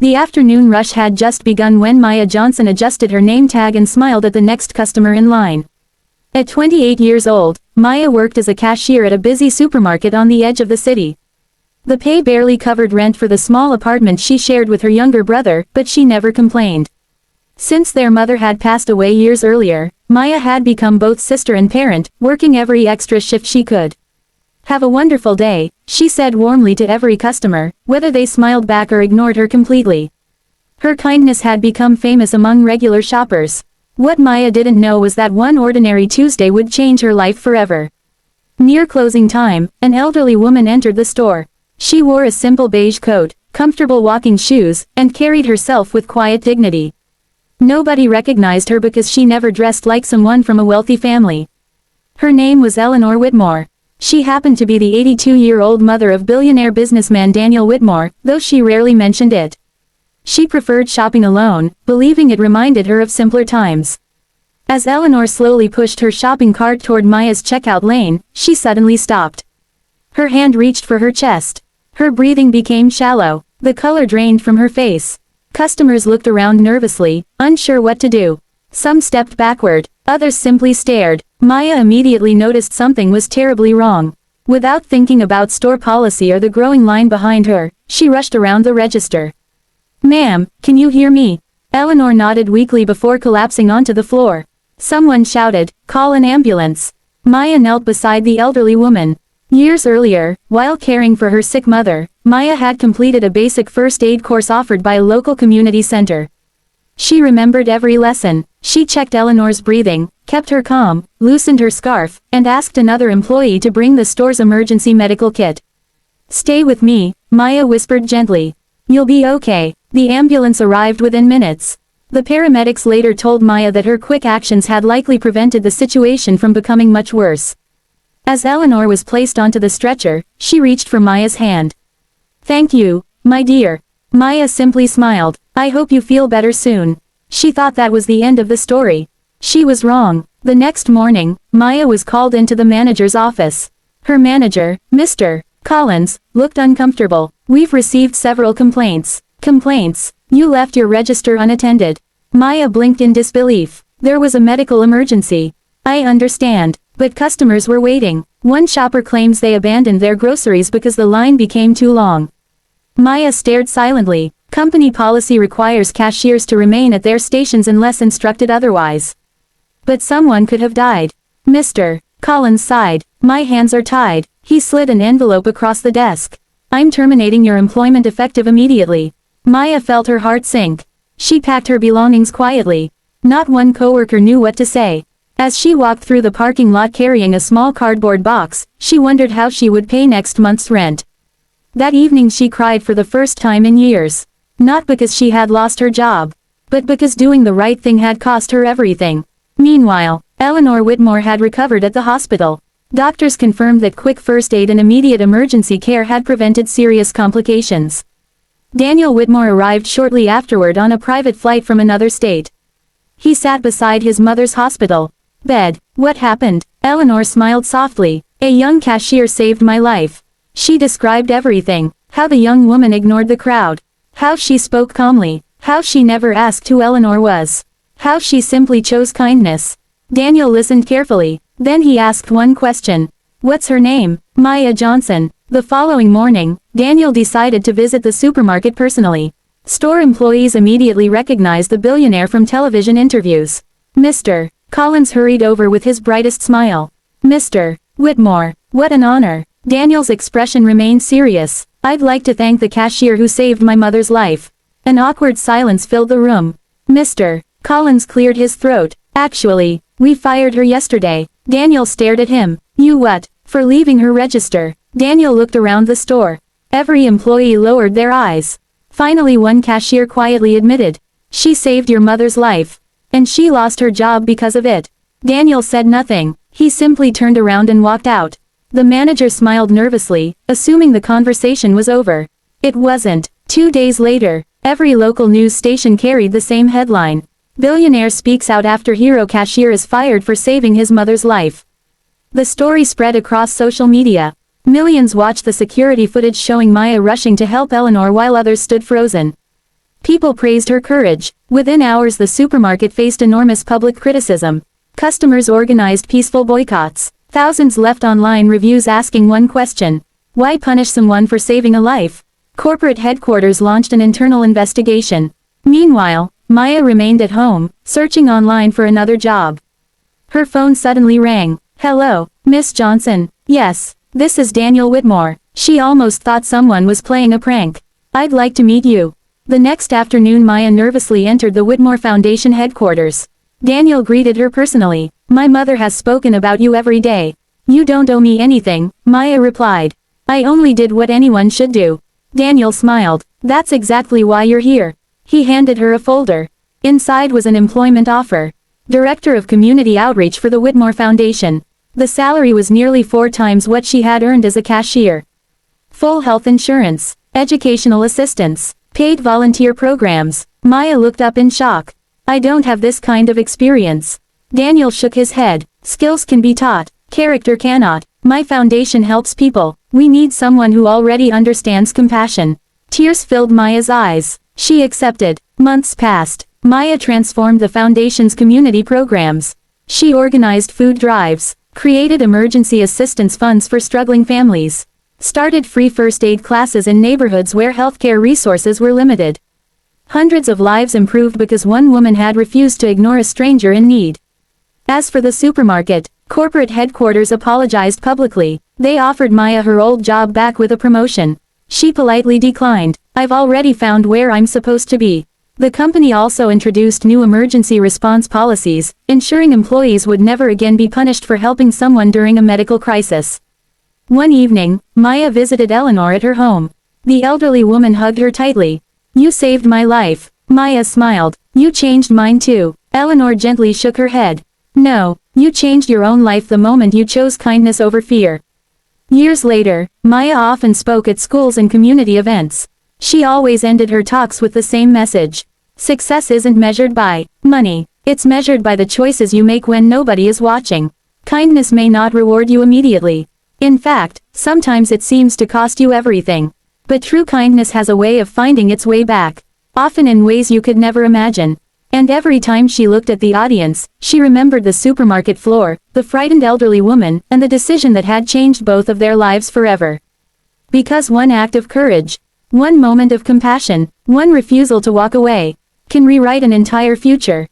The afternoon rush had just begun when Maya Johnson adjusted her name tag and smiled at the next customer in line. At 28 years old, Maya worked as a cashier at a busy supermarket on the edge of the city. The pay barely covered rent for the small apartment she shared with her younger brother, but she never complained. Since their mother had passed away years earlier, Maya had become both sister and parent, working every extra shift she could. "Have a wonderful day," she said warmly to every customer, whether they smiled back or ignored her completely. Her kindness had become famous among regular shoppers. What Maya didn't know was that one ordinary Tuesday would change her life forever. Near closing time, an elderly woman entered the store. She wore a simple beige coat, comfortable walking shoes, and carried herself with quiet dignity. Nobody recognized her because she never dressed like someone from a wealthy family. Her name was Eleanor Whitmore. She happened to be the 82-year-old mother of billionaire businessman Daniel Whitmore, though she rarely mentioned it. She preferred shopping alone, believing it reminded her of simpler times. As Eleanor slowly pushed her shopping cart toward Maya's checkout lane, she suddenly stopped. Her hand reached for her chest. Her breathing became shallow. The color drained from her face. Customers looked around nervously, unsure what to do. Some stepped backward, others simply stared. Maya immediately noticed something was terribly wrong. Without thinking about store policy or the growing line behind her, she rushed around the register. "Ma'am, can you hear me?" Eleanor nodded weakly before collapsing onto the floor. Someone shouted, "Call an ambulance." Maya knelt beside the elderly woman. Years earlier, while caring for her sick mother, Maya had completed a basic first aid course offered by a local community center. She remembered every lesson. She checked Eleanor's breathing, kept her calm, loosened her scarf, and asked another employee to bring the store's emergency medical kit. "Stay with me," Maya whispered gently. "You'll be okay." The ambulance arrived within minutes. The paramedics later told Maya that her quick actions had likely prevented the situation from becoming much worse. As Eleanor was placed onto the stretcher, she reached for Maya's hand. "Thank you, my dear." Maya simply smiled. "I hope you feel better soon." She thought that was the end of the story. She was wrong. The next morning, Maya was called into the manager's office. Her manager, Mr. Collins, looked uncomfortable. "We've received several complaints." "Complaints? You left your register unattended." Maya blinked in disbelief. "There was a medical emergency." "I understand, but customers were waiting." One shopper claims they abandoned their groceries because the line became too long. Maya stared silently. Company policy requires cashiers to remain at their stations unless instructed otherwise. But someone could have died. Mr. Collins sighed. "My hands are tied." He slid an envelope across the desk. "I'm terminating your employment effective immediately." Maya felt her heart sink. She packed her belongings quietly. Not one coworker knew what to say. As she walked through the parking lot carrying a small cardboard box, she wondered how she would pay next month's rent. That evening she cried for the first time in years. Not because she had lost her job, but because doing the right thing had cost her everything. Meanwhile, Eleanor Whitmore had recovered at the hospital. Doctors confirmed that quick first aid and immediate emergency care had prevented serious complications. Daniel Whitmore arrived shortly afterward on a private flight from another state. He sat beside his mother's hospital bed. "What happened?" Eleanor smiled softly. "A young cashier saved my life." She described everything. How the young woman ignored the crowd. How she spoke calmly. How she never asked who Eleanor was. How she simply chose kindness. Daniel listened carefully. Then he asked one question. "What's her name?" "Maya Johnson." The following morning, Daniel decided to visit the supermarket personally. Store employees immediately recognized the billionaire from television interviews. Mr. Collins hurried over with his brightest smile. "Mr. Whitmore, what an honor." Daniel's expression remained serious. "I'd like to thank the cashier who saved my mother's life." An awkward silence filled the room. Mr. Collins cleared his throat. "Actually, we fired her yesterday." Daniel stared at him. "You what? For leaving her register?" Daniel looked around the store. Every employee lowered their eyes. Finally one cashier quietly admitted. "She saved your mother's life. And she lost her job because of it." Daniel said nothing. He simply turned around and walked out. The manager smiled nervously, assuming the conversation was over. It wasn't. 2 days later, every local news station carried the same headline. "Billionaire speaks out after hero cashier is fired for saving his mother's life." The story spread across social media. Millions watched the security footage showing Maya rushing to help Eleanor while others stood frozen. People praised her courage. Within hours the supermarket faced enormous public criticism. Customers organized peaceful boycotts. Thousands left online reviews asking one question: why punish someone for saving a life? Corporate headquarters launched an internal investigation. Meanwhile, Maya remained at home, searching online for another job. Her phone suddenly rang. "Hello, Miss Johnson." "Yes, this is Daniel Whitmore." She almost thought someone was playing a prank. "I'd like to meet you." The next afternoon Maya nervously entered the Whitmore Foundation headquarters. Daniel greeted her personally. "My mother has spoken about you every day." "You don't owe me anything," Maya replied. "I only did what anyone should do." Daniel smiled. "That's exactly why you're here." He handed her a folder. Inside was an employment offer. Director of Community Outreach for the Whitmore Foundation. The salary was nearly 4 times what she had earned as a cashier. Full health insurance, educational assistance, paid volunteer programs. Maya looked up in shock. "I don't have this kind of experience." Daniel shook his head. "Skills can be taught, character cannot. My foundation helps people. We need someone who already understands compassion." Tears filled Maya's eyes. She accepted. Months passed. Maya transformed the foundation's community programs. She organized food drives, created emergency assistance funds for struggling families, started free first aid classes in neighborhoods where healthcare resources were limited. Hundreds of lives improved because one woman had refused to ignore a stranger in need. As for the supermarket, corporate headquarters apologized publicly. They offered Maya her old job back with a promotion. She politely declined. "I've already found where I'm supposed to be." The company also introduced new emergency response policies, ensuring employees would never again be punished for helping someone during a medical crisis. One evening, Maya visited Eleanor at her home. The elderly woman hugged her tightly. "You saved my life." Maya smiled. "You changed mine too." Eleanor gently shook her head. "No, you changed your own life the moment you chose kindness over fear." Years later, Maya often spoke at schools and community events. She always ended her talks with the same message. Success isn't measured by money. It's measured by the choices you make when nobody is watching. Kindness may not reward you immediately. In fact, sometimes it seems to cost you everything. But true kindness has a way of finding its way back, often in ways you could never imagine. And every time she looked at the audience, she remembered the supermarket floor, the frightened elderly woman, and the decision that had changed both of their lives forever. Because one act of courage, one moment of compassion, one refusal to walk away, can rewrite an entire future.